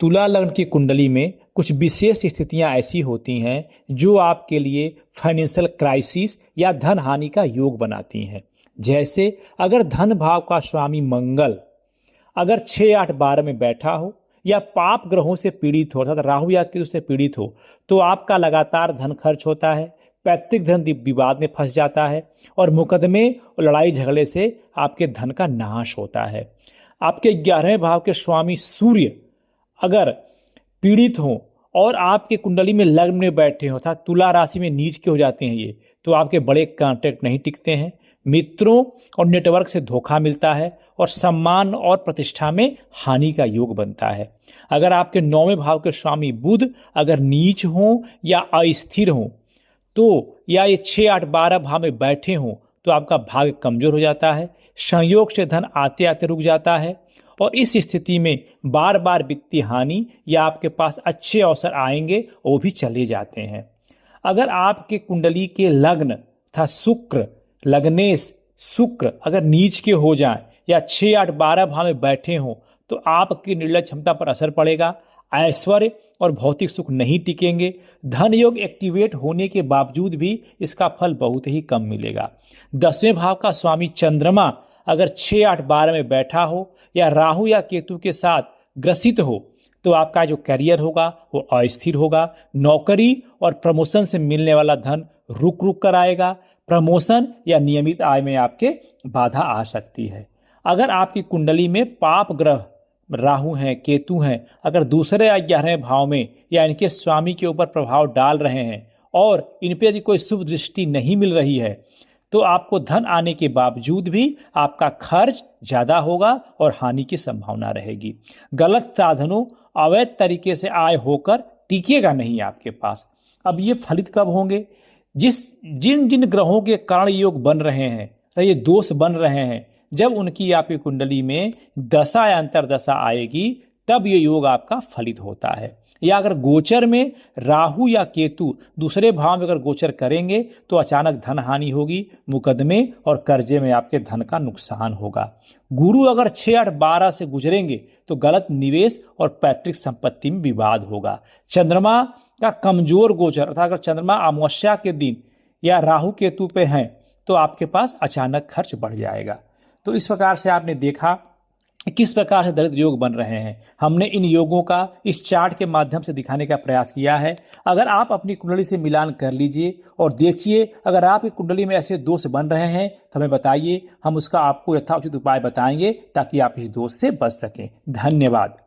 तुला लग्न की कुंडली में कुछ विशेष स्थितियां ऐसी होती हैं जो आपके लिए फाइनेंशियल क्राइसिस या धन हानि का योग बनाती हैं। जैसे अगर धन भाव का स्वामी मंगल अगर 6, 8, 12 में बैठा हो या पाप ग्रहों से पीड़ित हो अर्थात राहु या केतु से पीड़ित हो तो आपका लगातार धन खर्च होता है, पैतृक धन विवाद में फंस जाता है और मुकदमे और लड़ाई झगड़े से आपके धन का नाश होता है। आपके 11वें भाव के स्वामी सूर्य अगर पीड़ित हों और आपके कुंडली में लग्न में बैठे हों अर्थात तुला राशि में नीच के हो जाते हैं ये, तो आपके बड़े कॉन्ट्रैक्ट नहीं टिकते हैं, मित्रों और नेटवर्क से धोखा मिलता है और सम्मान और प्रतिष्ठा में हानि का योग बनता है। अगर आपके 9वें भाव के स्वामी बुध अगर नीच हों या अस्थिर हों तो या ये 6, 8, 12 भाव में बैठे हों तो आपका भाग्य कमजोर हो जाता है, संयोग से धन आते आते रुक जाता है और इस स्थिति में बार बार वित्तीय हानि या आपके पास अच्छे अवसर आएंगे वो भी चले जाते हैं। अगर आपके कुंडली के लग्न था शुक्र लग्नेश शुक्र अगर नीच के हो जाएं या 6, 8, 12 भाव में बैठे हों तो आपकी निर्णय क्षमता पर असर पड़ेगा, ऐश्वर्य और भौतिक सुख नहीं टिकेंगे, धन योग एक्टिवेट होने के बावजूद भी इसका फल बहुत ही कम मिलेगा। 10वें भाव का स्वामी चंद्रमा अगर 6, 8, 12 में बैठा हो या राहु या केतु के साथ ग्रसित हो तो आपका जो करियर होगा वो अस्थिर होगा, नौकरी और प्रमोशन से मिलने वाला धन रुक रुक कर आएगा, प्रमोशन या नियमित आय में आपके बाधा आ सकती है। अगर आपकी कुंडली में पाप ग्रह राहु हैं केतु हैं अगर दूसरे या 11वें भाव में या इनके स्वामी के ऊपर प्रभाव डाल रहे हैं और इन पर यदि कोई शुभ दृष्टि नहीं मिल रही है तो आपको धन आने के बावजूद भी आपका खर्च ज़्यादा होगा और हानि की संभावना रहेगी। गलत साधनों अवैध तरीके से आय होकर टिकेगा नहीं आपके पास। अब ये फलित कब होंगे? जिन जिन ग्रहों के कारण योग बन रहे हैं तो ये दोष बन रहे हैं जब उनकी आपकी कुंडली में दशा या अंतरदशा आएगी तब ये योग आपका फलित होता है। या अगर गोचर में राहु या केतु दूसरे भाव में अगर गोचर करेंगे तो अचानक धन हानि होगी, मुकदमे और कर्जे में आपके धन का नुकसान होगा। गुरु अगर 6, 8, 12 से गुजरेंगे तो गलत निवेश और पैतृक संपत्ति में विवाद होगा। चंद्रमा का कमजोर गोचर अर्थात अगर चंद्रमा अमावस्या के दिन या राहु केतु पे हैं तो आपके पास अचानक खर्च बढ़ जाएगा। तो इस प्रकार से आपने देखा किस प्रकार से दरिद्र योग बन रहे हैं। हमने इन योगों का इस चार्ट के माध्यम से दिखाने का प्रयास किया है। अगर आप अपनी कुंडली से मिलान कर लीजिए और देखिए अगर आपकी कुंडली में ऐसे दोष बन रहे हैं तो हमें बताइए, हम उसका आपको यथाउचित उपाय बताएंगे ताकि आप इस दोष से बच सकें। धन्यवाद।